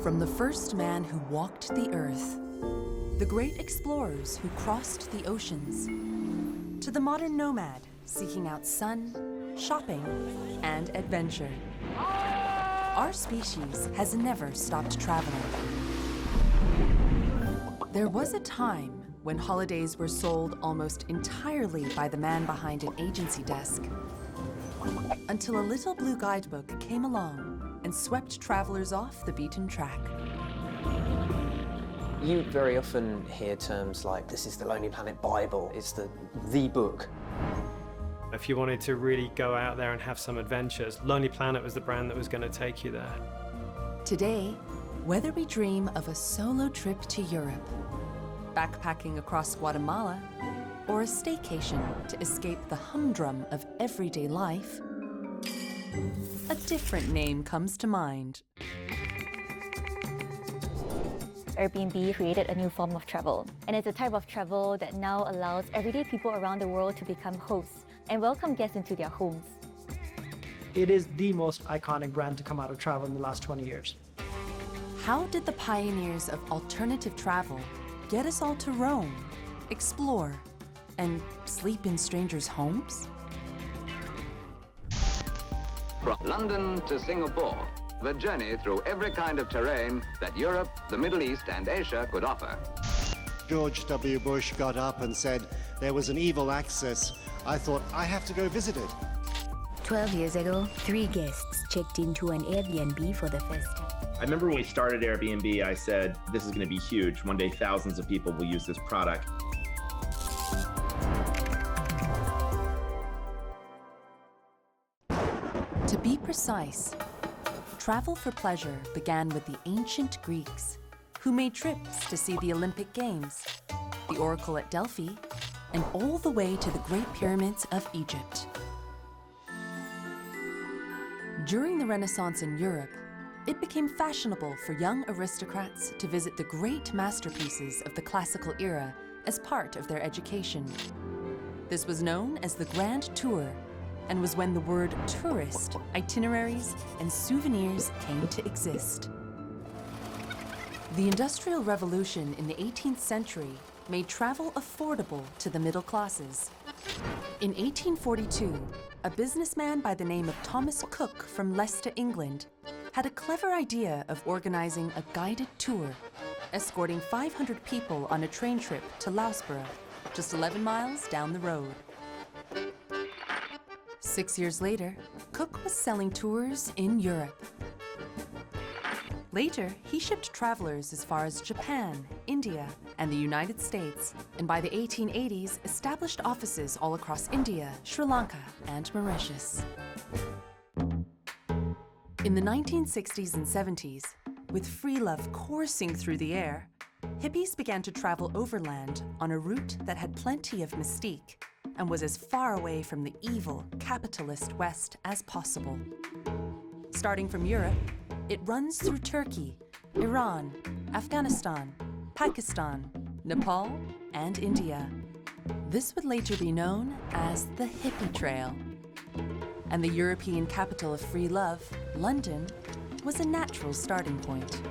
From the first man who walked the earth, the great explorers who crossed the oceans, to the modern nomad seeking out sun, shopping, and adventure. Our species has never stopped traveling. There was a time when holidays were sold almost entirely by the man behind an agency desk, until a little blue guidebook came along and swept travelers off the beaten track. You very often hear terms like, this is the Lonely Planet Bible, it's the book. If you wanted to really go out there and have some adventures, Lonely Planet was the brand that was going to take you there. Today, whether we dream of a solo trip to Europe, backpacking across Guatemala, or a staycation to escape the humdrum of everyday life, a different name comes to mind. Airbnb created a new form of travel, and it's a type of travel that now allows everyday people around the world to become hosts and welcome guests into their homes. It is the most iconic brand to come out of travel in the last 20 years. How did the pioneers of alternative travel get us all to roam, explore, and sleep in strangers' homes? From London to Singapore, the journey through every kind of terrain that Europe, the Middle East, and Asia could offer. George W. Bush got up and said there was an evil axis. I thought, I have to go visit it. 12 years ago, 3 guests checked into an Airbnb for the first time. I remember when we started Airbnb, I said, this is going to be huge. One day, thousands of people will use this product. To be precise, travel for pleasure began with the ancient Greeks, who made trips to see the Olympic Games, the Oracle at Delphi, and all the way to the Great Pyramids of Egypt. During the Renaissance in Europe, it became fashionable for young aristocrats to visit the great masterpieces of the classical era as part of their education. This was known as the Grand Tour, and was when the word tourist, itineraries, and souvenirs came to exist. The Industrial Revolution in the 18th century made travel affordable to the middle classes. In 1842, a businessman by the name of Thomas Cook from Leicester, England, had a clever idea of organizing a guided tour, escorting 500 people on a train trip to Loughborough, just 11 miles down the road. 6 years later, Cook was selling tours in Europe. Later, he shipped travelers as far as Japan, India, and the United States, and by the 1880s, established offices all across India, Sri Lanka, and Mauritius. In the 1960s and 70s, with free love coursing through the air, hippies began to travel overland on a route that had plenty of mystique and was as far away from the evil, capitalist West as possible. Starting from Europe, it runs through Turkey, Iran, Afghanistan, Pakistan, Nepal, and India. This would later be known as the Hippie Trail. And the European capital of free love, London, was a natural starting point.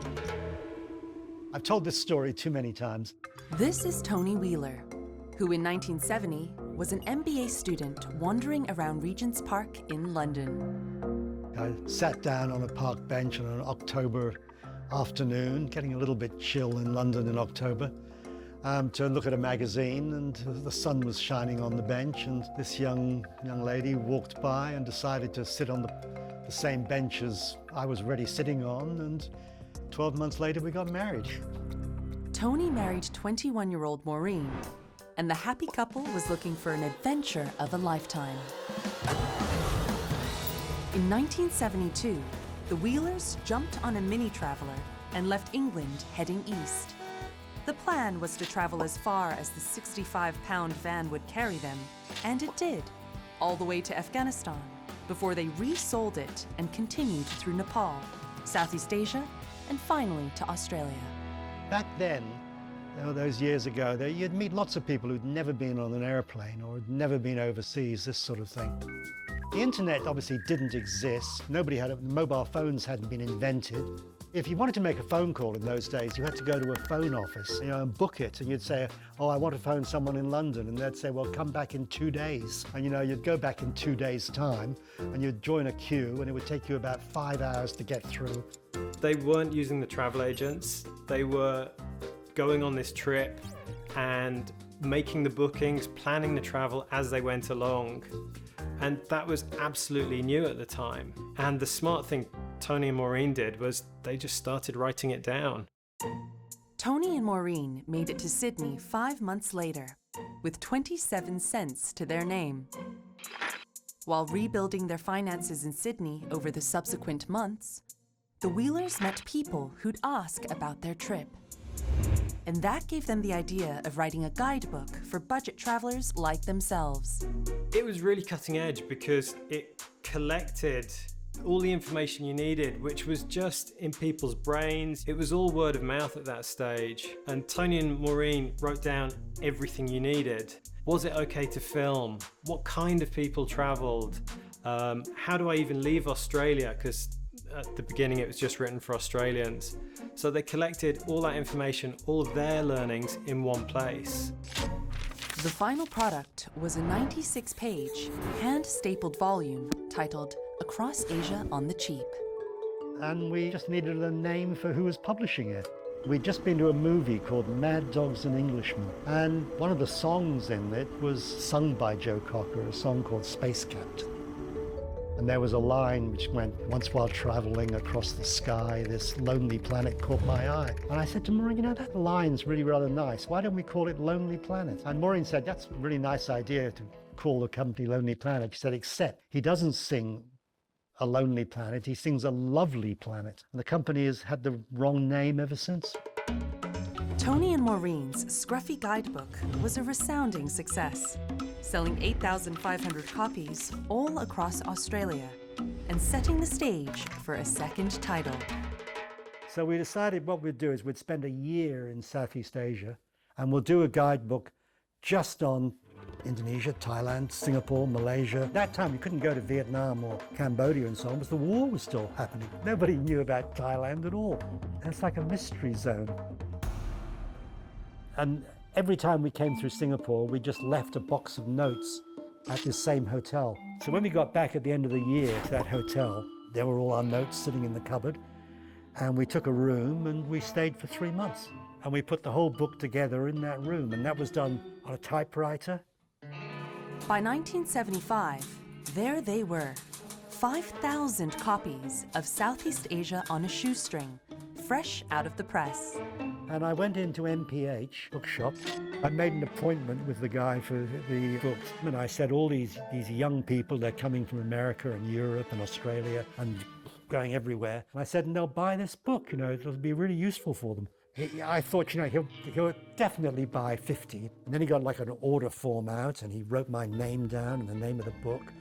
I've told this story too many times. This is Tony Wheeler, who in 1970 was an MBA student wandering around Regent's Park in London. I sat down on a park bench on an October afternoon, getting a little bit chill in London in October, to look at a magazine, and the sun was shining on the bench, and this young lady walked by and decided to sit on the same bench as I was already sitting on, and 12 months later we got married. Tony married 21-year-old Maureen, and the happy couple was looking for an adventure of a lifetime. In 1972, the Wheelers jumped on a mini traveler and left England heading east. The plan was to travel as far as the 65-pound van would carry them, and it did, all the way to Afghanistan, before they resold it and continued through Nepal, Southeast Asia, and finally to Australia. Back then, those years ago, you'd meet lots of people who'd never been on an airplane or had never been overseas, this sort of thing. The internet obviously didn't exist. Mobile phones hadn't been invented. If you wanted to make a phone call in those days, you had to go to a phone office, and book it. And you'd say, oh, I want to phone someone in London. And they'd say, well, come back in 2 days. And, you'd go back in 2 days' time and you'd join a queue and it would take you about 5 hours to get through. They weren't using the travel agents. They were going on this trip and making the bookings, planning the travel as they went along. And that was absolutely new at the time. And the smart thing Tony and Maureen did was they just started writing it down. Tony and Maureen made it to Sydney 5 months later, with 27 cents to their name. While rebuilding their finances in Sydney over the subsequent months, the Wheelers met people who'd ask about their trip. And that gave them the idea of writing a guidebook for budget travelers like themselves. It was really cutting edge because it collected all the information you needed, which was just in people's brains. It was all word of mouth at that stage. And Tony and Maureen wrote down everything you needed. Was it okay to film? What kind of people traveled? How do I even leave Australia? Because at the beginning it was just written for Australians. So they collected all that information, all of their learnings in one place. The final product was a 96-page, hand-stapled volume titled Across Asia on the Cheap. And we just needed a name for who was publishing it. We'd just been to a movie called Mad Dogs and Englishmen, and one of the songs in it was sung by Joe Cocker, a song called Space Captain. And there was a line which went, once while traveling across the sky, this lonely planet caught my eye. And I said to Maureen, that line's really rather nice. Why don't we call it Lonely Planet? And Maureen said, that's a really nice idea to call the company Lonely Planet. She said, except he doesn't sing a lonely planet, he sings a lovely planet. And the company has had the wrong name ever since. Tony and Maureen's scruffy guidebook was a resounding success, selling 8,500 copies all across Australia and setting the stage for a second title. So we decided what we'd do is we'd spend a year in Southeast Asia and we'll do a guidebook just on Indonesia, Thailand, Singapore, Malaysia. At that time, you couldn't go to Vietnam or Cambodia and so on because the war was still happening. Nobody knew about Thailand at all. And it's like a mystery zone. And every time we came through Singapore, we just left a box of notes at this same hotel. So when we got back at the end of the year to that hotel, there were all our notes sitting in the cupboard. And we took a room and we stayed for 3 months. And we put the whole book together in that room. And that was done on a typewriter. By 1975, there they were, 5,000 copies of Southeast Asia on a shoestring, fresh out of the press. And I went into MPH bookshop. I made an appointment with the guy for the books. And I said, all these young people, they're coming from America and Europe and Australia and going everywhere. And I said, and they'll buy this book, it'll be really useful for them. I thought, he'll definitely buy 50. And then he got like an order form out and he wrote my name down and the name of the book.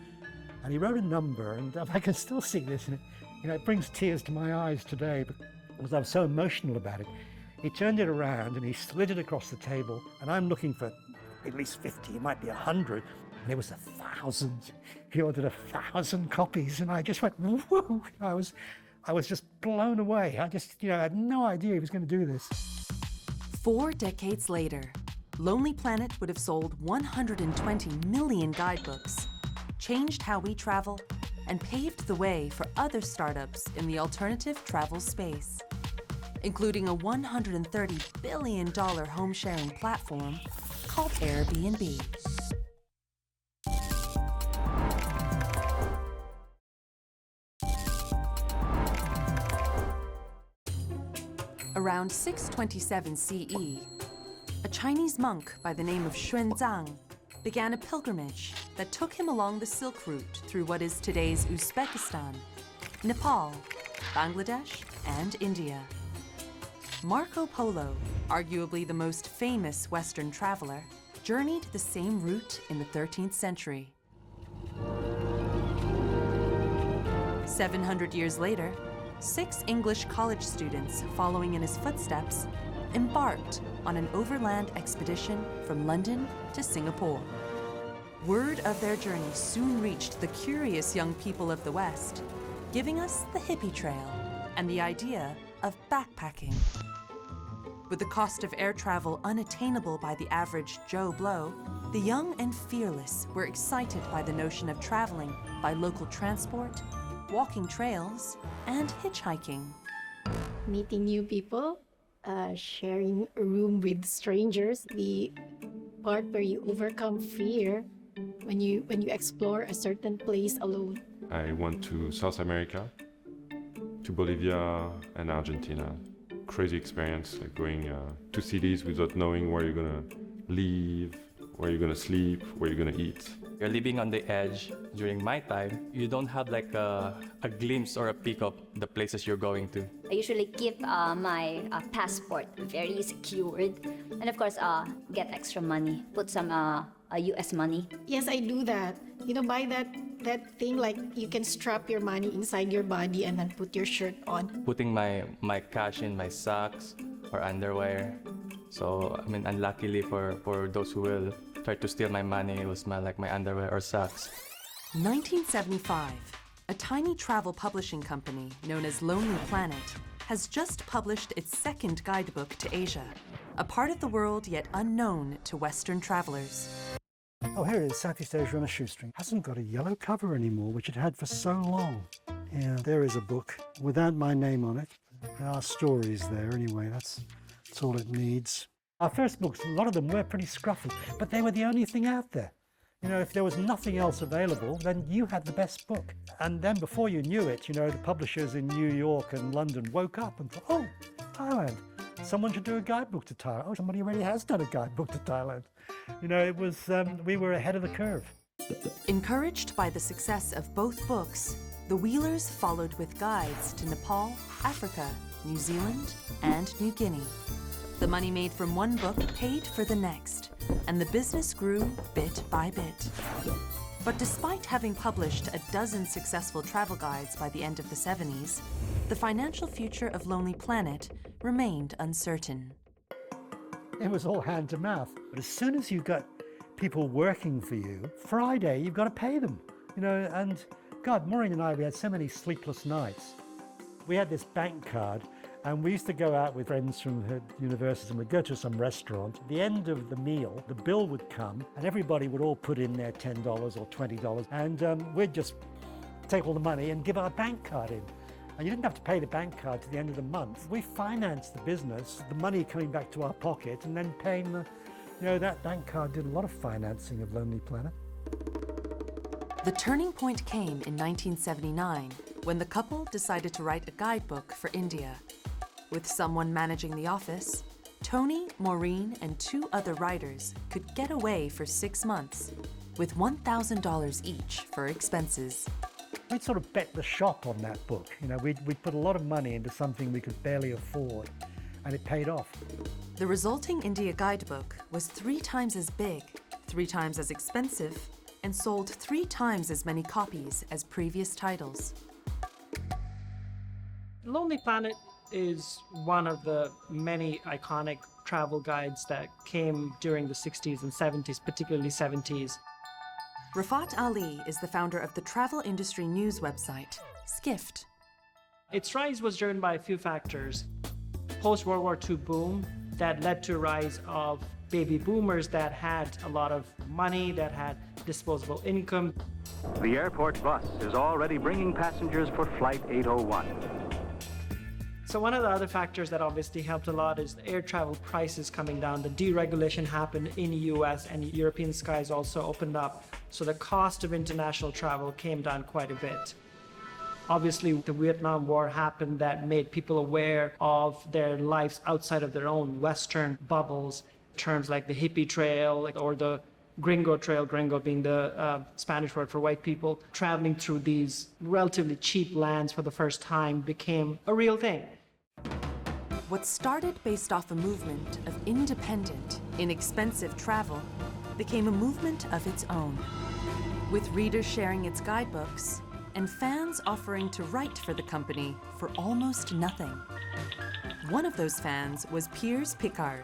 And he wrote a number, and I can still see this, and it brings tears to my eyes today because I was so emotional about it. He turned it around and he slid it across the table, and I'm looking for at least 50, it might be 100, and it was 1,000. He ordered 1,000 copies, and I just went, whoa! I was just blown away. I had no idea he was going to do this. 4 decades later, Lonely Planet would have sold 120 million guidebooks, changed how we travel, and paved the way for other startups in the alternative travel space, including a $130 billion home-sharing platform called Airbnb. Around 627 CE, a Chinese monk by the name of Xuanzang began a pilgrimage that took him along the Silk Route through what is today's Uzbekistan, Nepal, Bangladesh, and India. Marco Polo, arguably the most famous Western traveler, journeyed the same route in the 13th century. 700 years later, 6 English college students following in his footsteps embarked on an overland expedition from London to Singapore. Word of their journey soon reached the curious young people of the West, giving us the hippie trail and the idea of backpacking. With the cost of air travel unattainable by the average Joe Blow, the young and fearless were excited by the notion of traveling by local transport, walking trails, and hitchhiking. Meeting new people, sharing a room with strangers, the part where you overcome fear when you explore a certain place alone. I went to South America, to Bolivia and Argentina. Crazy experience, like going to cities without knowing where you're gonna live, where you're gonna sleep, where you're gonna eat. You're living on the edge. During my time, you don't have like a glimpse or a peek of the places you're going to. I usually keep my passport very secured, and of course get extra money, put some US money. Yes, I do that. You know, buy that thing like you can strap your money inside your body and then put your shirt on. Putting my cash in my socks or underwear. So, I mean, unluckily for those who will try to steal my money, it will smell like my underwear or socks. 1975, a tiny travel publishing company known as Lonely Planet has just published its second guidebook to Asia, a part of the world yet unknown to Western travelers. Oh, here it is, Southeast Asia on a Shoestring. Hasn't got a yellow cover anymore, which it had for so long. Yeah, there is a book without my name on it. There are stories there anyway, that's all it needs. Our first books, a lot of them were pretty scruffy, but they were the only thing out there. You know, if there was nothing else available, then you had the best book. And then before you knew it, you know, the publishers in New York and London woke up and thought, oh, Thailand. Someone should do a guidebook to Thailand. Oh, somebody already has done a guidebook to Thailand. You know, it was, we were ahead of the curve. Encouraged by the success of both books, the Wheelers followed with guides to Nepal, Africa, New Zealand, and New Guinea. The money made from one book paid for the next, and the business grew bit by bit. But despite having published a dozen successful travel guides by the end of the 70s, the financial future of Lonely Planet remained uncertain. It was all hand to mouth. But as soon as you got people working for you, Friday, you've got to pay them. You know, and God, Maureen and I, we had so many sleepless nights. We had this bank card, and we used to go out with friends from the university, and we'd go to some restaurant. At the end of the meal, the bill would come, and everybody would all put in their $10 or $20, and we'd just take all the money and give our bank card in. And you didn't have to pay the bank card to the end of the month. We financed the business, the money coming back to our pocket, and then paying the, you know, that bank card did a lot of financing of Lonely Planet. The turning point came in 1979, when the couple decided to write a guidebook for India. With someone managing the office, Tony, Maureen, and 2 other writers could get away for 6 months, with $1,000 each for expenses. We'd sort of bet the shop on that book. You know, we'd put a lot of money into something we could barely afford, and it paid off. The resulting India guidebook was 3 times as big, 3 times as expensive, and sold 3 times as many copies as previous titles. Lonely Planet is one of the many iconic travel guides that came during the 60s and 70s, particularly 70s. Rafat Ali is the founder of the travel industry news website, Skift. Its rise was driven by a few factors. Post-World War II boom that led to a rise of baby boomers that had a lot of money, that had disposable income. The airport bus is already bringing passengers for Flight 801. So one of the other factors that obviously helped a lot is the air travel prices coming down. The deregulation happened in the US and European skies also opened up. So the cost of international travel came down quite a bit. Obviously, the Vietnam War happened that made people aware of their lives outside of their own Western bubbles. Terms like the hippie trail or the gringo trail, gringo being the Spanish word for white people, traveling through these relatively cheap lands for the first time became a real thing. What started based off a movement of independent, inexpensive travel became a movement of its own, with readers sharing its guidebooks and fans offering to write for the company for almost nothing. One of those fans was Piers Pickard,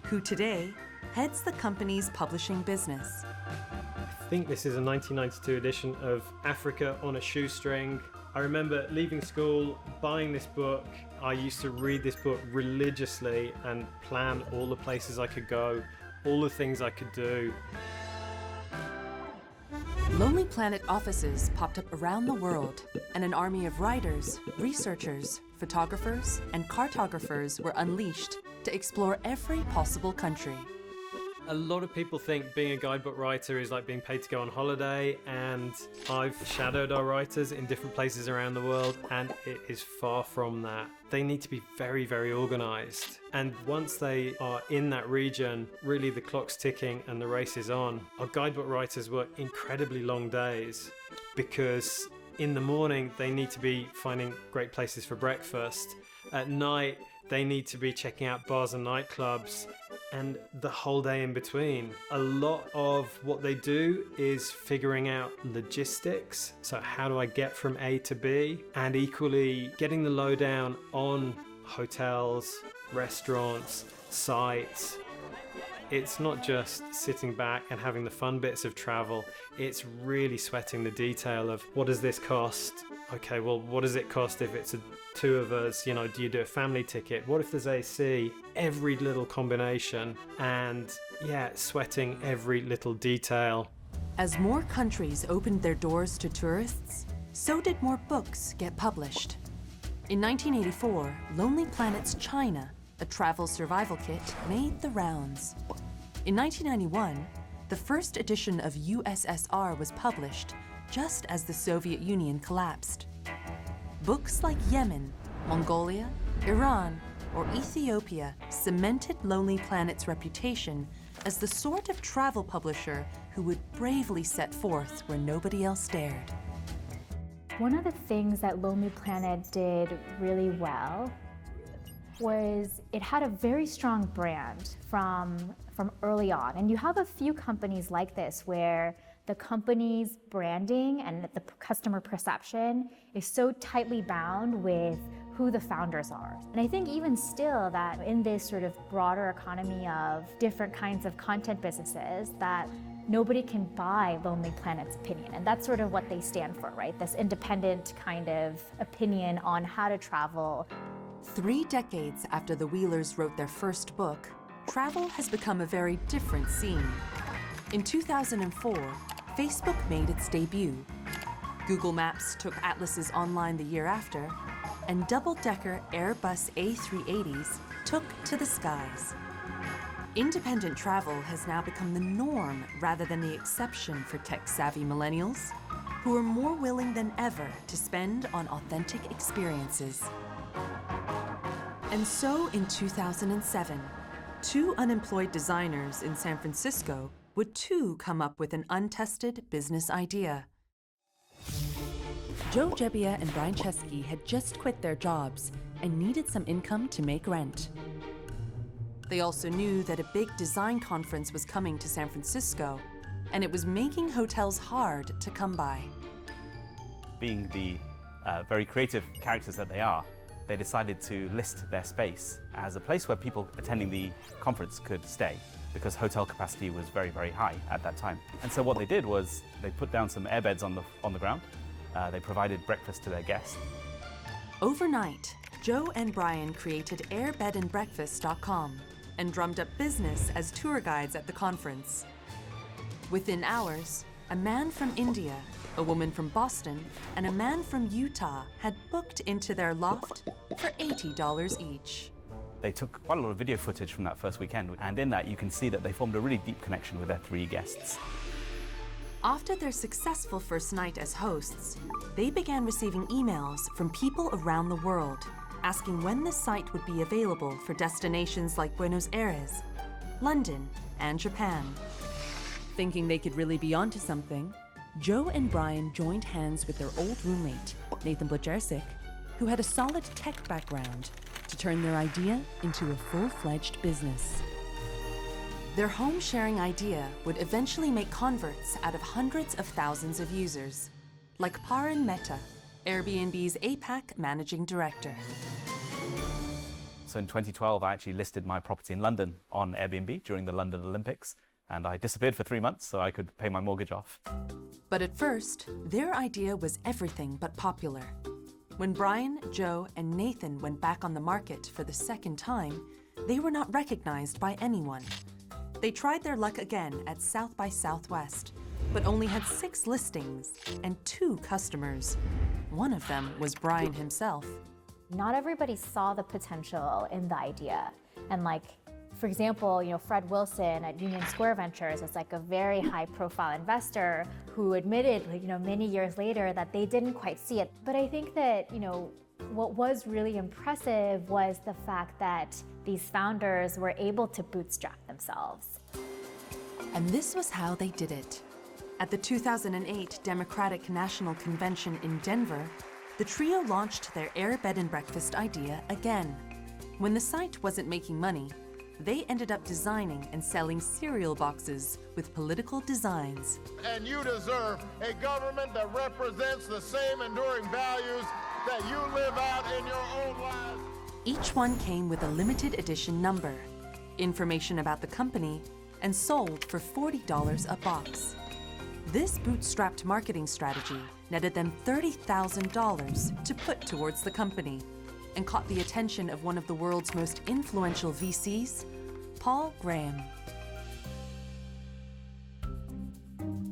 who today heads the company's publishing business. think this is a 1992 edition of Africa on a Shoestring. I remember leaving school, buying this book. I used to read this book religiously and plan all the places I could go, all the things I could do. Lonely Planet offices popped up around the world, and an army of writers, researchers, photographers, and cartographers were unleashed to explore every possible country. A lot of people think being a guidebook writer is like being paid to go on holiday, and I've shadowed our writers in different places around the world, and it is far from that. They need to be very, very organized. And once they are in that region, really the clock's ticking and the race is on. Our guidebook writers work incredibly long days because in the morning they need to be finding great places for breakfast. At night, they need to be checking out bars and nightclubs, and the whole day in between. A lot of what they do is figuring out logistics. So how do I get from A to B? And equally getting the lowdown on hotels, restaurants, sites. It's not just sitting back and having the fun bits of travel. It's really sweating the detail of what does this cost? Okay, well, what does it cost if it's two of us? You know, do you do a family ticket? What if there's AC? Every little combination, and yeah, sweating every little detail. As more countries opened their doors to tourists, so did more books get published. In 1984, Lonely Planet's China, a travel survival kit, made the rounds. In 1991, the first edition of USSR was published just as the Soviet Union collapsed. Books like Yemen, Mongolia, Iran, or Ethiopia cemented Lonely Planet's reputation as the sort of travel publisher who would bravely set forth where nobody else dared. One of the things that Lonely Planet did really well was it had a very strong brand from early on. And you have a few companies like this where the company's branding and the customer perception is so tightly bound with who the founders are. And I think even still that in this sort of broader economy of different kinds of content businesses, that nobody can buy Lonely Planet's opinion. And that's sort of what they stand for, right? This independent kind of opinion on how to travel. 3 decades after the Wheelers wrote their first book, travel has become a very different scene. In 2004, Facebook made its debut. Google Maps took atlases online the year after, and double-decker Airbus A380s took to the skies. Independent travel has now become the norm rather than the exception for tech-savvy millennials, who are more willing than ever to spend on authentic experiences. And so in 2007, 2 unemployed designers in San Francisco would too come up with an untested business idea. Joe Gebbia and Brian Chesky had just quit their jobs and needed some income to make rent. They also knew that a big design conference was coming to San Francisco, and it was making hotels hard to come by. Being the very creative characters that they are, they decided to list their space as a place where people attending the conference could stay, because hotel capacity was very, very high at that time. And so what they did was they put down some airbeds on the ground. They provided breakfast to their guests. Overnight, Joe and Brian created airbedandbreakfast.com and drummed up business as tour guides at the conference. Within hours, a man from India, a woman from Boston, and a man from Utah had booked into their loft for $80 each. They took quite a lot of video footage from that first weekend, and in that you can see that they formed a really deep connection with their 3 guests. After their successful first night as hosts, they began receiving emails from people around the world asking when the site would be available for destinations like Buenos Aires, London, and Japan. Thinking they could really be onto something, Joe and Brian joined hands with their old roommate, Nathan Blajarczyk, who had a solid tech background, to turn their idea into a full-fledged business. Their home-sharing idea would eventually make converts out of hundreds of thousands of users, like Paran Mehta, Airbnb's APAC managing director. So in 2012, I actually listed my property in London on Airbnb during the London Olympics. And I disappeared for 3 months so I could pay my mortgage off. But at first, their idea was everything but popular. When Brian, Joe, and Nathan went back on the market for the second time, they were not recognized by anyone. They tried their luck again at South by Southwest, but only had 6 listings and 2 customers. One of them was Brian himself. Not everybody saw the potential in the idea. And for example, Fred Wilson at Union Square Ventures is a very high-profile investor who admitted, many years later that they didn't quite see it. But I think that, what was really impressive was the fact that these founders were able to bootstrap themselves. And this was how they did it. At the 2008 Democratic National Convention in Denver, the trio launched their Air Bed and Breakfast idea again. When the site wasn't making money, they ended up designing and selling cereal boxes with political designs. And you deserve a government that represents the same enduring values that you live out in your own lives. Each one came with a limited edition number, information about the company, and sold for $40 a box. This bootstrapped marketing strategy netted them $30,000 to put towards the company and caught the attention of one of the world's most influential VCs, Paul Graham.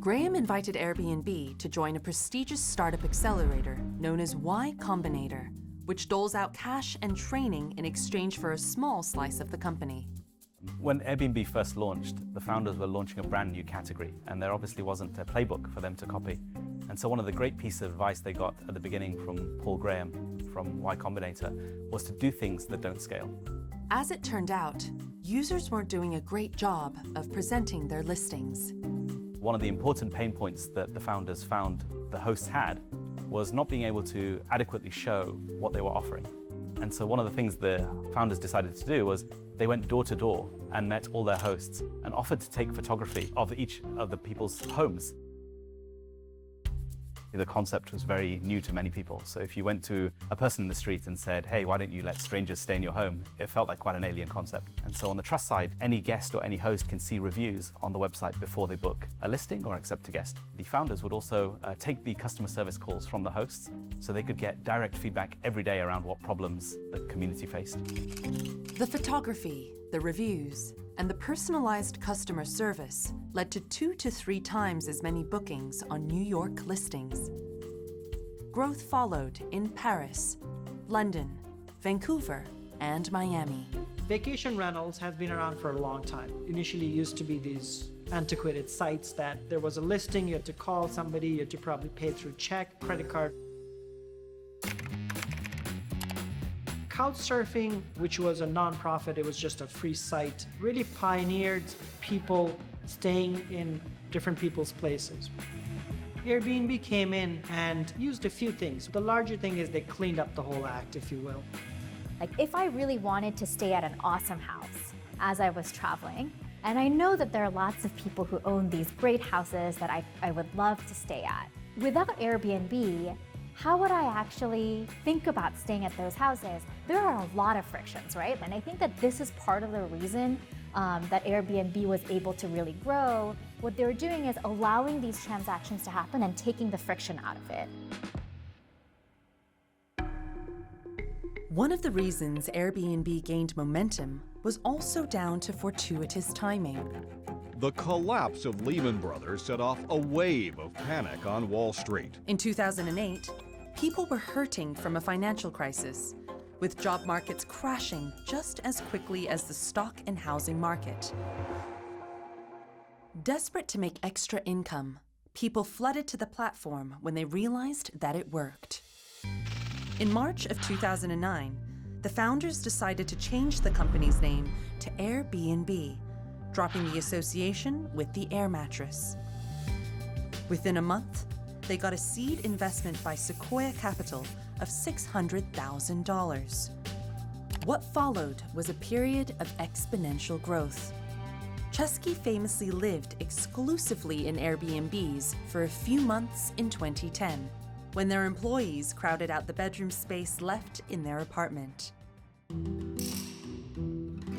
Graham invited Airbnb to join a prestigious startup accelerator known as Y Combinator, which doles out cash and training in exchange for a small slice of the company. When Airbnb first launched, the founders were launching a brand new category, and there obviously wasn't a playbook for them to copy. And so one of the great pieces of advice they got at the beginning from Paul Graham, from Y Combinator, was to do things that don't scale. As it turned out, users weren't doing a great job of presenting their listings. One of the important pain points that the founders found the hosts had was not being able to adequately show what they were offering. And so one of the things the founders decided to do was they went door to door and met all their hosts and offered to take photography of each of the people's homes. The concept was very new to many people. So if you went to a person in the street and said, hey, why don't you let strangers stay in your home? It felt like quite an alien concept. And so on the trust side, any guest or any host can see reviews on the website before they book a listing or accept a guest. The founders would also take the customer service calls from the hosts so they could get direct feedback every day around what problems the community faced. The photography, the reviews, and the personalized customer service led to 2 to 3 times as many bookings on New York listings. Growth followed in Paris, London, Vancouver, and Miami. Vacation rentals has been around for a long time. Initially used to be these antiquated sites that there was a listing, you had to call somebody, you had to probably pay through check, credit card. Couchsurfing, which was a non-profit, it was just a free site, really pioneered people staying in different people's places. Airbnb came in and used a few things. The larger thing is they cleaned up the whole act, if you will. If I really wanted to stay at an awesome house as I was traveling, and I know that there are lots of people who own these great houses that I would love to stay at. Without Airbnb, how would I actually think about staying at those houses? There are a lot of frictions, right? And I think that this is part of the reason that Airbnb was able to really grow. What they were doing is allowing these transactions to happen and taking the friction out of it. One of the reasons Airbnb gained momentum was also down to fortuitous timing. The collapse of Lehman Brothers set off a wave of panic on Wall Street. In 2008, people were hurting from a financial crisis, with job markets crashing just as quickly as the stock and housing market. Desperate to make extra income, people flooded to the platform when they realized that it worked. In March of 2009, the founders decided to change the company's name to Airbnb, dropping the association with the air mattress. Within a month, they got a seed investment by Sequoia Capital of $600,000. What followed was a period of exponential growth. Chesky famously lived exclusively in Airbnbs for a few months in 2010, when their employees crowded out the bedroom space left in their apartment.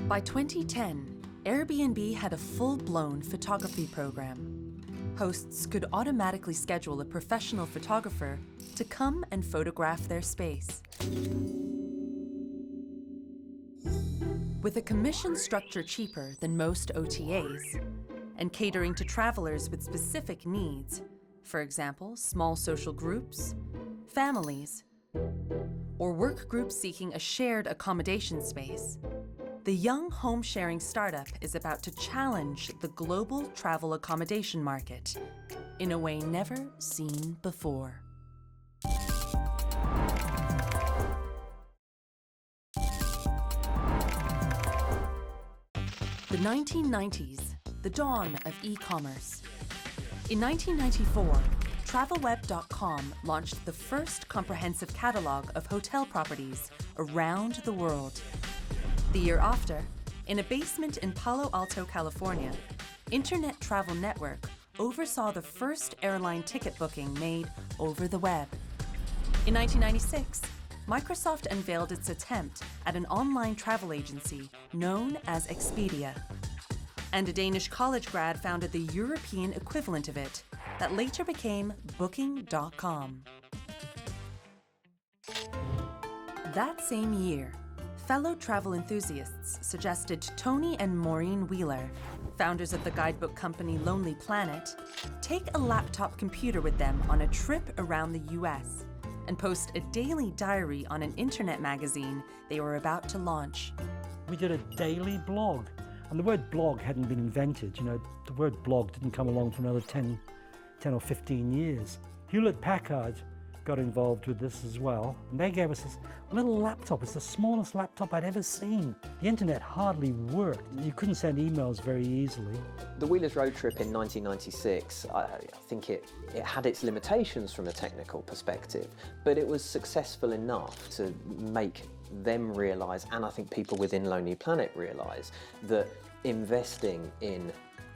By 2010, Airbnb had a full-blown photography program. Hosts could automatically schedule a professional photographer to come and photograph their space. With a commission structure cheaper than most OTAs, and catering to travelers with specific needs, for example, small social groups, families, or work groups seeking a shared accommodation space, the young home-sharing startup is about to challenge the global travel accommodation market in a way never seen before. The 1990s, the dawn of e-commerce. In 1994, TravelWeb.com launched the first comprehensive catalog of hotel properties around the world. The year after, in a basement in Palo Alto, California, Internet Travel Network oversaw the first airline ticket booking made over the web. In 1996, Microsoft unveiled its attempt at an online travel agency known as Expedia. And a Danish college grad founded the European equivalent of it, that later became Booking.com. That same year, fellow travel enthusiasts suggested Tony and Maureen Wheeler, founders of the guidebook company Lonely Planet, take a laptop computer with them on a trip around the US and post a daily diary on an internet magazine they were about to launch. We did a daily blog, and the word blog hadn't been invented. You know, the word blog didn't come along for another 10 or 15 years. Hewlett-Packard got involved with this as well, and they gave us this little laptop. It's the smallest laptop I'd ever seen. The internet hardly worked. You couldn't send emails very easily. The Wheelers road trip in 1996, I think it had its limitations from a technical perspective, but it was successful enough to make them realise, and I think people within Lonely Planet realise, that investing in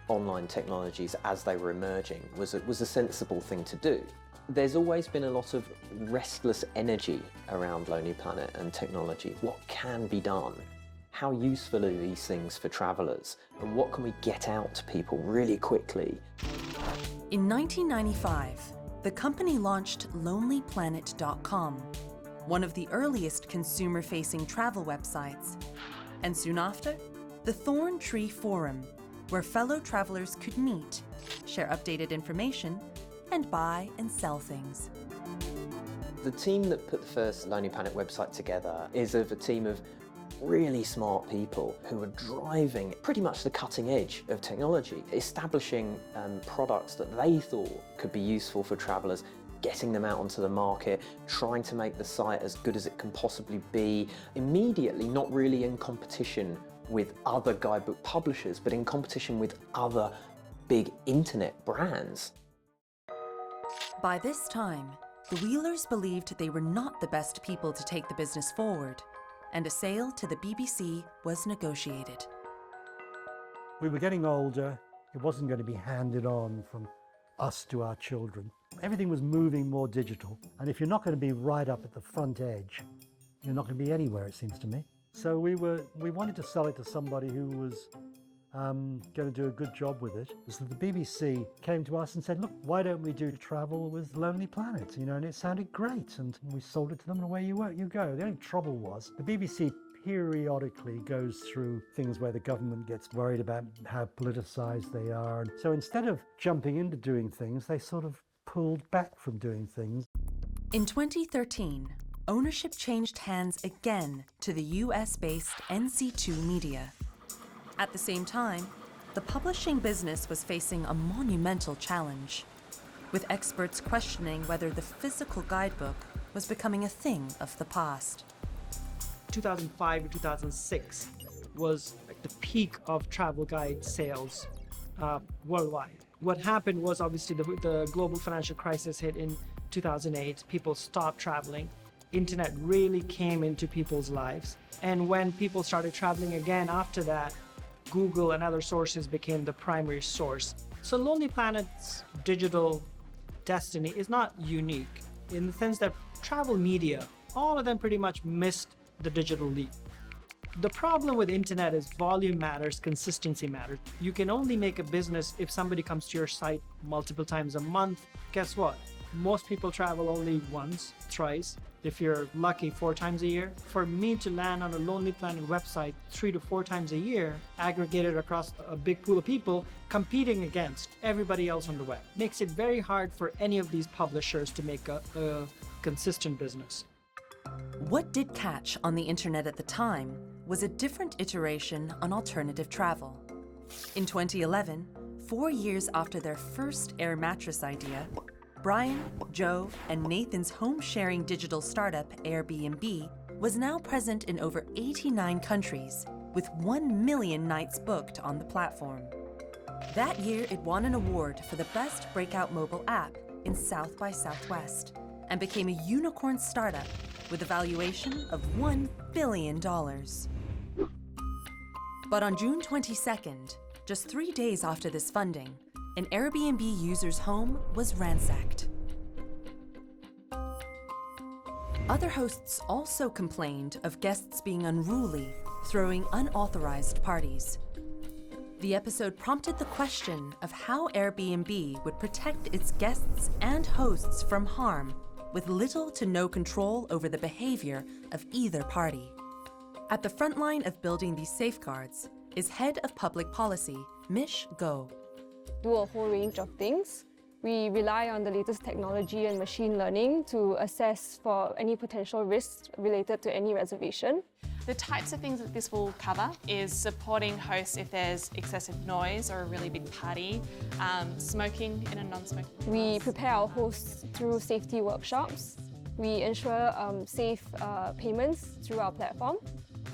online technologies as they were emerging was a sensible thing to do. There's always been a lot of restless energy around Lonely Planet and technology. What can be done? How useful are these things for travellers? And what can we get out to people really quickly? In 1995, the company launched LonelyPlanet.com, one of the earliest consumer-facing travel websites. And soon after, the Thorn Tree Forum, where fellow travellers could meet, share updated information, and buy and sell things. The team that put the first Lonely Planet website together is of a team of really smart people who are driving pretty much the cutting edge of technology, establishing products that they thought could be useful for travellers, getting them out onto the market, trying to make the site as good as it can possibly be, immediately not really in competition with other guidebook publishers, but in competition with other big internet brands. By this time, the Wheelers believed they were not the best people to take the business forward, and a sale to the BBC was negotiated. We were getting older. It wasn't going to be handed on from us to our children. Everything was moving more digital, and if you're not going to be right up at the front edge, you're not going to be anywhere, it seems to me. So we wanted to sell it to somebody who was going to do a good job with it. So the BBC came to us and said, look, why don't we do travel with Lonely Planet? You know, and it sounded great, and we sold it to them, and away you go. The only trouble was the BBC periodically goes through things where the government gets worried about how politicized they are. And so instead of jumping into doing things, they sort of pulled back from doing things. In 2013, ownership changed hands again to the US-based NC2 Media. At the same time, the publishing business was facing a monumental challenge, with experts questioning whether the physical guidebook was becoming a thing of the past. 2005 to 2006 was like the peak of travel guide sales worldwide. What happened was obviously the global financial crisis hit in 2008. People stopped traveling. Internet really came into people's lives. And when people started traveling again after that, Google and other sources became the primary source. So Lonely Planet's digital destiny is not unique in the sense that travel media, all of them pretty much missed the digital leap. The problem with internet is volume matters, consistency matters. You can only make a business if somebody comes to your site multiple times a month. Guess what? Most people travel only once, thrice, if you're lucky 4 times a year. For me to land on a Lonely Planet website 3 to 4 times a year, aggregated across a big pool of people, competing against everybody else on the web, makes it very hard for any of these publishers to make a consistent business. What did catch on the internet at the time was a different iteration on alternative travel. In 2011, 4 years after their first air mattress idea, Brian, Joe, and Nathan's home-sharing digital startup Airbnb was now present in over 89 countries, with 1 million nights booked on the platform. That year, it won an award for the best breakout mobile app in South by Southwest and became a unicorn startup with a valuation of $1 billion. But on June 22nd, just 3 days after this funding, an Airbnb user's home was ransacked. Other hosts also complained of guests being unruly, throwing unauthorized parties. The episode prompted the question of how Airbnb would protect its guests and hosts from harm with little to no control over the behavior of either party. At the front line of building these safeguards is Head of Public Policy, Mish Go. Do a whole range of things. We rely on the latest technology and machine learning to assess for any potential risks related to any reservation. The types of things that this will cover is supporting hosts if there's excessive noise or a really big party, smoking in a non-smoking house. We prepare our hosts through safety workshops. We ensure safe payments through our platform.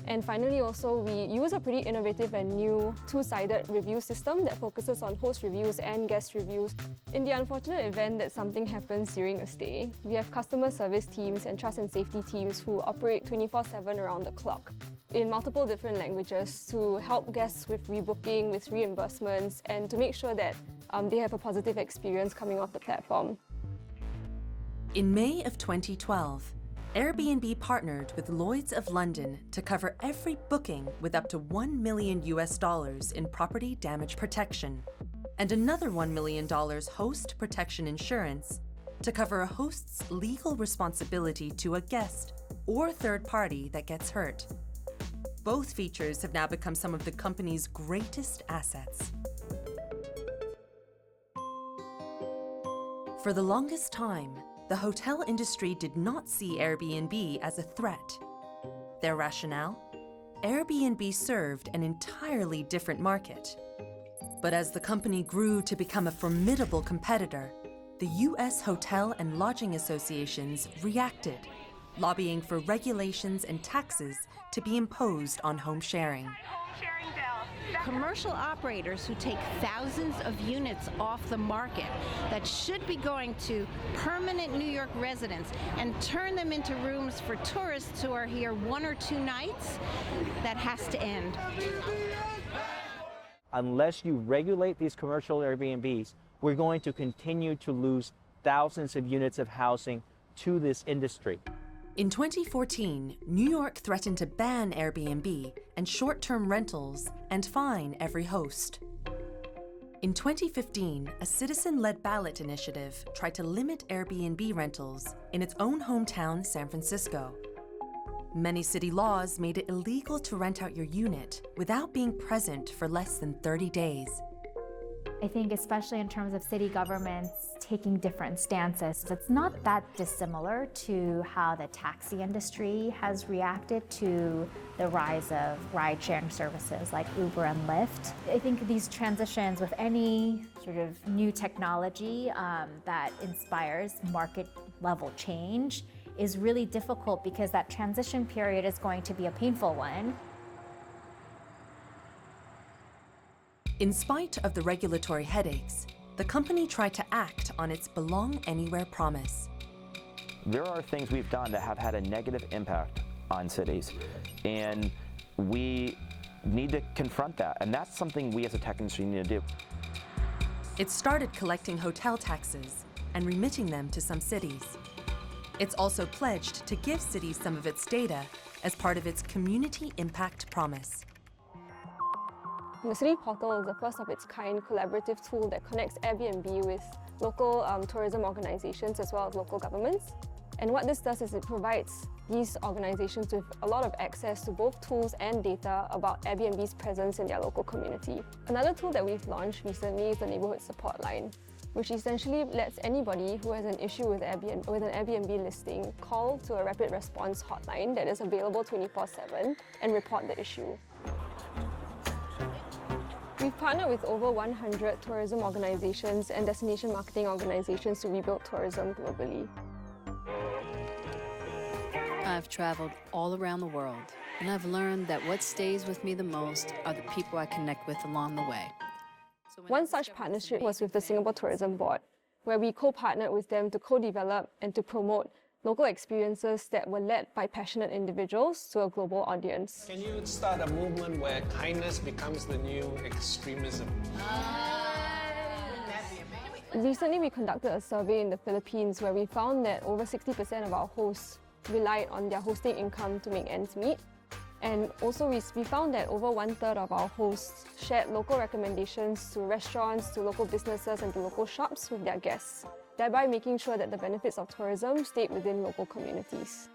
And finally, also, we use a pretty innovative and new two-sided review system that focuses on host reviews and guest reviews. In the unfortunate event that something happens during a stay, we have customer service teams and trust and safety teams who operate 24/7 around the clock in multiple different languages to help guests with rebooking, with reimbursements, and to make sure that they have a positive experience coming off the platform. In May of 2012, Airbnb partnered with Lloyd's of London to cover every booking with up to $1 million in property damage protection, and another $1 million host protection insurance to cover a host's legal responsibility to a guest or third party that gets hurt. Both features have now become some of the company's greatest assets. For the longest time, the hotel industry did not see Airbnb as a threat. Their rationale? Airbnb served an entirely different market. But as the company grew to become a formidable competitor, the U.S. Hotel and Lodging Associations reacted, lobbying for regulations and taxes to be imposed on home sharing. Commercial operators who take thousands of units off the market that should be going to permanent New York residents and turn them into rooms for tourists who are here 1 or 2 nights, that has to end. Unless you regulate these commercial Airbnbs, we're going to continue to lose thousands of units of housing to this industry. In 2014, New York threatened to ban Airbnb and short-term rentals and fine every host. In 2015, a citizen-led ballot initiative tried to limit Airbnb rentals in its own hometown, San Francisco. Many city laws made it illegal to rent out your unit without being present for less than 30 days. I think especially in terms of city governments taking different stances, it's not that dissimilar to how the taxi industry has reacted to the rise of ride-sharing services like Uber and Lyft. I think these transitions with any sort of new technology that inspires market-level change is really difficult because that transition period is going to be a painful one. In spite of the regulatory headaches, the company tried to act on its Belong Anywhere promise. There are things we've done that have had a negative impact on cities, and we need to confront that, and that's something we as a tech industry need to do. It started collecting hotel taxes and remitting them to some cities. It's also pledged to give cities some of its data as part of its community impact promise. The City Portal is the first of its kind collaborative tool that connects Airbnb with local tourism organizations as well as local governments. And what this does is it provides these organizations with a lot of access to both tools and data about Airbnb's presence in their local community. Another tool that we've launched recently is the Neighborhood Support Line, which essentially lets anybody who has an issue with an Airbnb listing call to a rapid response hotline that is available 24/7 and report the issue. We've partnered with over 100 tourism organizations and destination marketing organizations to rebuild tourism globally. I've traveled all around the world, and I've learned that what stays with me the most are the people I connect with along the way. One such partnership was with the Singapore Tourism Board, where we co-partnered with them to co-develop and to promote local experiences that were led by passionate individuals to a global audience. Can you start a movement where kindness becomes the new extremism? Recently, we conducted a survey in the Philippines where we found that over 60% of our hosts relied on their hosting income to make ends meet. And also we found that over 1/3 of our hosts shared local recommendations to restaurants, to local businesses and to local shops with their guests, thereby making sure that the benefits of tourism stayed within local communities.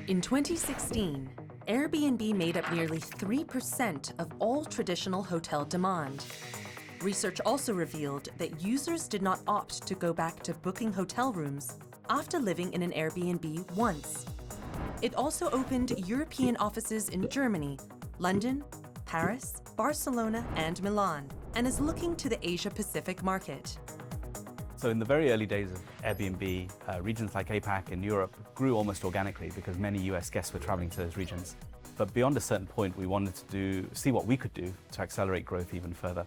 In 2016, Airbnb made up nearly 3% of all traditional hotel demand. Research also revealed that users did not opt to go back to booking hotel rooms after living in an Airbnb once. It also opened European offices in Germany, London, Paris, Barcelona, and Milan, and is looking to the Asia-Pacific market. So in the very early days of Airbnb, regions like APAC and Europe grew almost organically because many US guests were traveling to those regions. But beyond a certain point, we wanted to see what we could do to accelerate growth even further.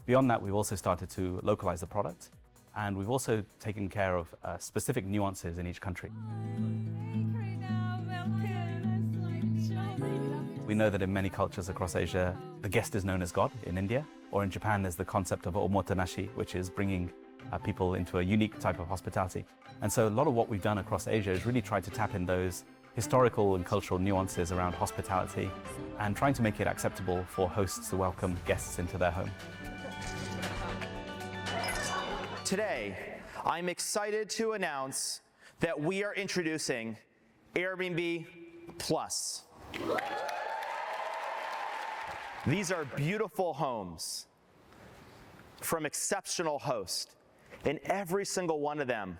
Beyond that, we've also started to localize the product, and we've also taken care of specific nuances in each country. We know that in many cultures across Asia, the guest is known as God in India, or in Japan there's the concept of omotanashi, which is bringing people into a unique type of hospitality. And so a lot of what we've done across Asia is really try to tap in those historical and cultural nuances around hospitality and trying to make it acceptable for hosts to welcome guests into their home. Today, I'm excited to announce that we are introducing Airbnb Plus. These are beautiful homes from exceptional hosts, and every single one of them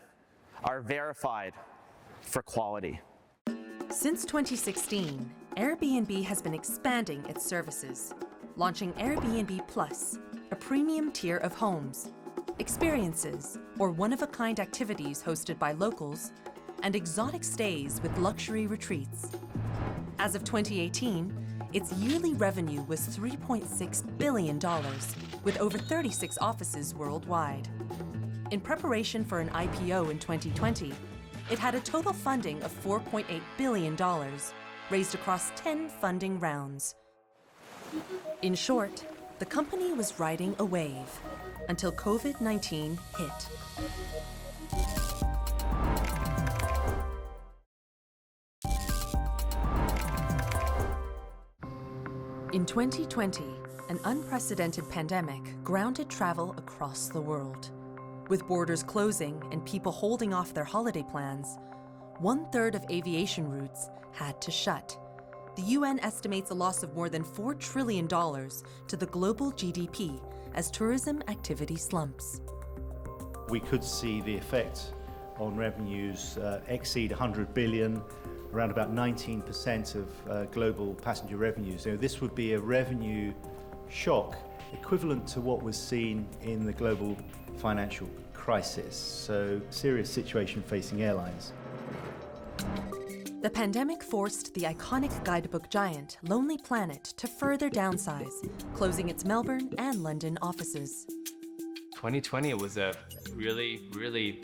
are verified for quality. Since 2016, Airbnb has been expanding its services, launching Airbnb Plus, a premium tier of homes, experiences, or one-of-a-kind activities hosted by locals, and exotic stays with luxury retreats. As of 2018, its yearly revenue was $3.6 billion, with over 36 offices worldwide. In preparation for an IPO in 2020, it had a total funding of $4.8 billion, raised across 10 funding rounds. In short, the company was riding a wave until COVID-19 hit. In 2020, an unprecedented pandemic grounded travel across the world. With borders closing and people holding off their holiday plans, 1/3 of aviation routes had to shut. The UN estimates a loss of more than $4 trillion to the global GDP as tourism activity slumps. We could see the effect on revenues exceed 100 billion, around about 19% of global passenger revenues. So this would be a revenue shock equivalent to what was seen in the global financial crisis. So serious situation facing airlines. The pandemic forced the iconic guidebook giant Lonely Planet to further downsize, closing its Melbourne and London offices. 2020 was a really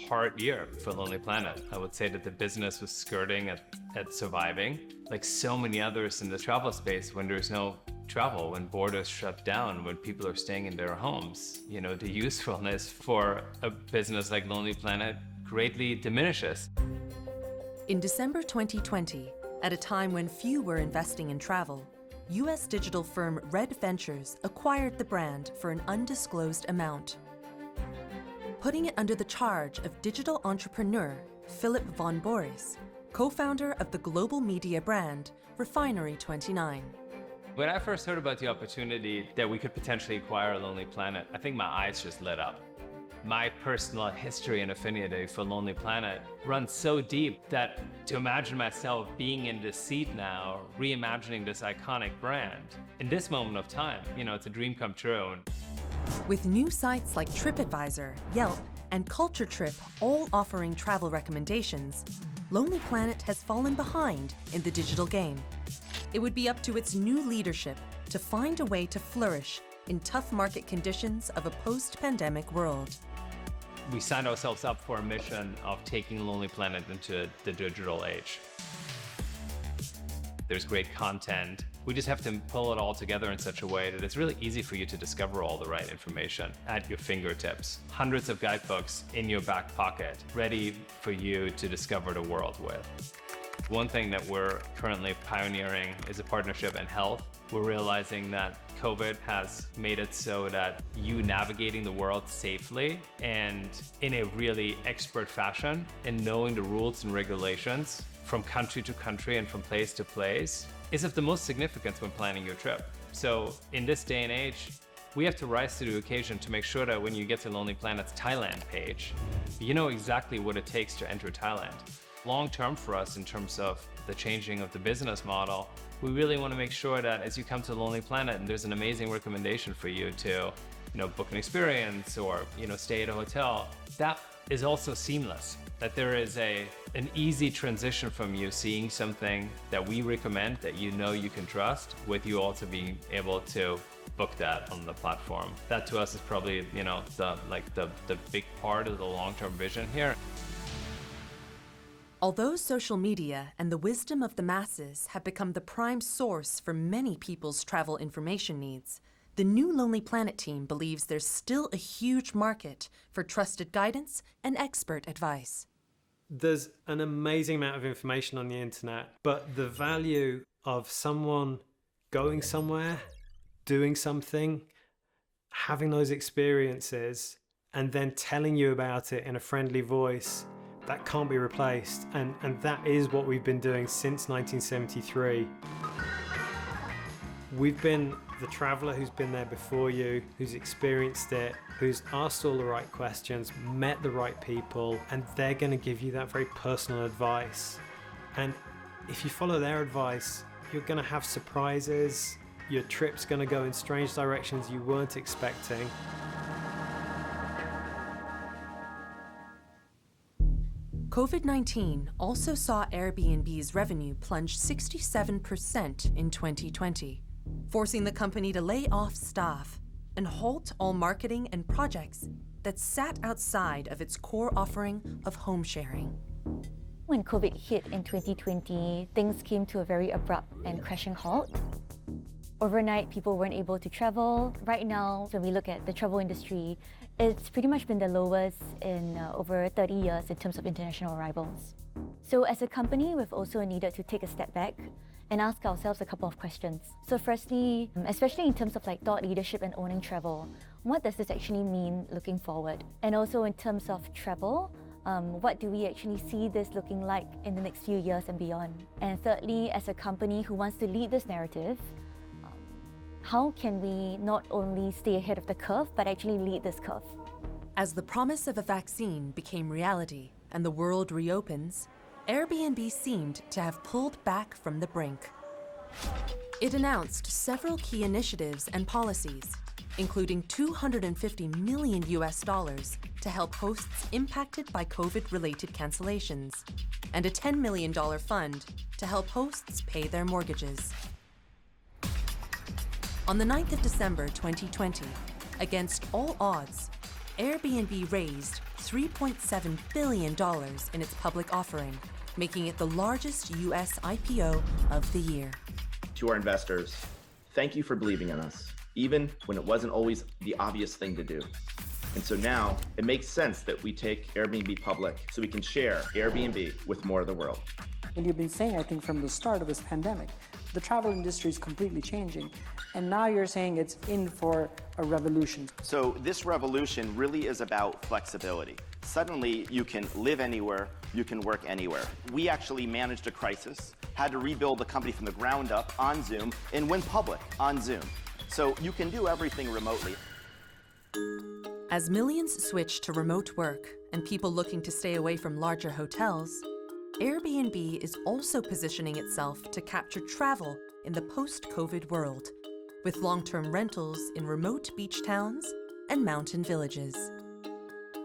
hard year for Lonely Planet. I would say that the business was skirting at surviving. Like so many others in the travel space, when there's no travel, when borders shut down, when people are staying in their homes, you know, the usefulness for a business like Lonely Planet greatly diminishes. In December 2020, at a time when few were investing in travel, US digital firm Red Ventures acquired the brand for an undisclosed amount, putting it under the charge of digital entrepreneur Philip von Boris, co-founder of the global media brand Refinery29. When I first heard about the opportunity that we could potentially acquire Lonely Planet, I think my eyes just lit up. My personal history and affinity for Lonely Planet runs so deep that to imagine myself being in this seat now, reimagining this iconic brand, in this moment of time, it's a dream come true. With new sites like TripAdvisor, Yelp, and Culture Trip all offering travel recommendations, Lonely Planet has fallen behind in the digital game. It would be up to its new leadership to find a way to flourish in tough market conditions of a post-pandemic world. We signed ourselves up for a mission of taking Lonely Planet into the digital age. There's great content. We just have to pull it all together in such a way that it's really easy for you to discover all the right information at your fingertips. Hundreds of guidebooks in your back pocket, ready for you to discover the world with. One thing that we're currently pioneering is a partnership in health. We're realizing that COVID has made it so that you navigating the world safely and in a really expert fashion and knowing the rules and regulations from country to country and from place to place is of the most significance when planning your trip. So in this day and age, we have to rise to the occasion to make sure that when you get to Lonely Planet's Thailand page, you know exactly what it takes to enter Thailand. Long term for us in terms of the changing of the business model, we really want to make sure that as you come to Lonely Planet and there's an amazing recommendation for you to book an experience or stay at a hotel, that is also seamless. That there is an easy transition from you seeing something that we recommend that you can trust, with you also being able to book that on the platform. That to us is probably the big part of the long-term vision here. Although social media and the wisdom of the masses have become the prime source for many people's travel information needs, the new Lonely Planet team believes there's still a huge market for trusted guidance and expert advice. There's an amazing amount of information on the internet, but the value of someone going somewhere, doing something, having those experiences, and then telling you about it in a friendly voice, that can't be replaced. And that is what we've been doing since 1973. We've been the traveler who's been there before you, who's experienced it, who's asked all the right questions, met the right people, and they're going to give you that very personal advice. And if you follow their advice, you're going to have surprises. Your trip's going to go in strange directions you weren't expecting. COVID-19 also saw Airbnb's revenue plunge 67% in 2020, forcing the company to lay off staff and halt all marketing and projects that sat outside of its core offering of home sharing. When COVID hit in 2020, things came to a very abrupt and crashing halt. Overnight, people weren't able to travel. Right now, when we look at the travel industry, it's pretty much been the lowest in over 30 years in terms of international arrivals. So as a company, we've also needed to take a step back and ask ourselves a couple of questions. So firstly, especially in terms of thought leadership and owning travel, what does this actually mean looking forward? And also in terms of travel, what do we actually see this looking like in the next few years and beyond? And thirdly, as a company who wants to lead this narrative, how can we not only stay ahead of the curve, but actually lead this curve? As the promise of a vaccine became reality and the world reopens, Airbnb seemed to have pulled back from the brink. It announced several key initiatives and policies, including $250 million to help hosts impacted by COVID-related cancellations, and a $10 million fund to help hosts pay their mortgages. On the 9th of December 2020, against all odds, Airbnb raised $3.7 billion in its public offering, making it the largest US IPO of the year. To our investors, thank you for believing in us, even when it wasn't always the obvious thing to do. And so now it makes sense that we take Airbnb public so we can share Airbnb with more of the world. And you've been saying, I think, from the start of this pandemic, the travel industry is completely changing. And now you're saying it's in for a revolution. So this revolution really is about flexibility. Suddenly, you can live anywhere, you can work anywhere. We actually managed a crisis, had to rebuild the company from the ground up on Zoom, and went public on Zoom. So you can do everything remotely. As millions switch to remote work and people looking to stay away from larger hotels, Airbnb is also positioning itself to capture travel in the post-COVID world, with long-term rentals in remote beach towns and mountain villages.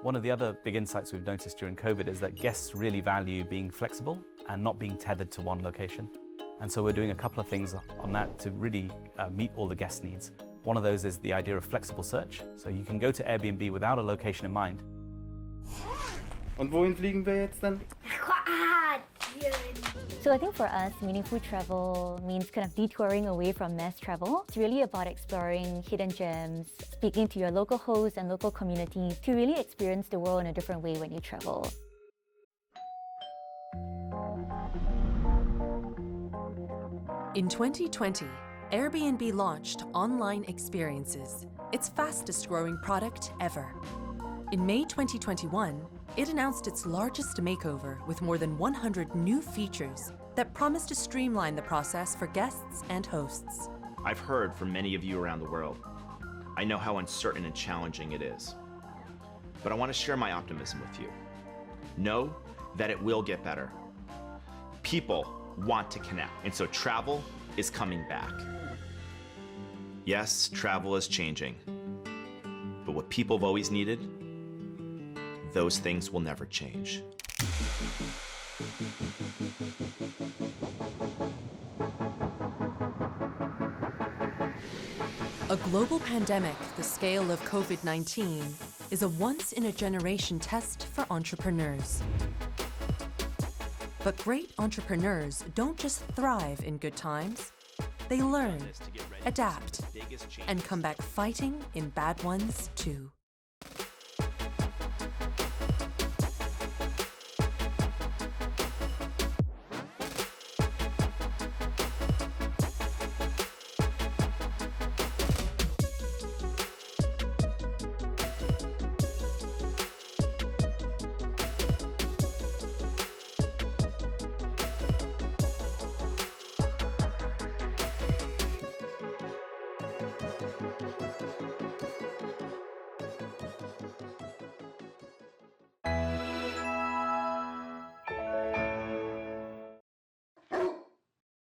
One of the other big insights we've noticed during COVID is that guests really value being flexible and not being tethered to one location. And so we're doing a couple of things on that to really meet all the guest needs. One of those is the idea of flexible search. So you can go to Airbnb without a location in mind. Und wohin fliegen wir jetzt dann? So I think for us, meaningful travel means kind of detouring away from mass travel. It's really about exploring hidden gems, speaking to your local hosts and local communities to really experience the world in a different way when you travel. In 2020, Airbnb launched Online Experiences, its fastest growing product ever. In May 2021, it announced its largest makeover with more than 100 new features that promise to streamline the process for guests and hosts. I've heard from many of you around the world. I know how uncertain and challenging it is. But I want to share my optimism with you. Know that it will get better. People want to connect, and so travel is coming back. Yes, travel is changing. But what people have always needed, those things will never change. A global pandemic the scale of COVID-19 is a once-in-a-generation test for entrepreneurs. But great entrepreneurs don't just thrive in good times. They learn, adapt, and come back fighting in bad ones too.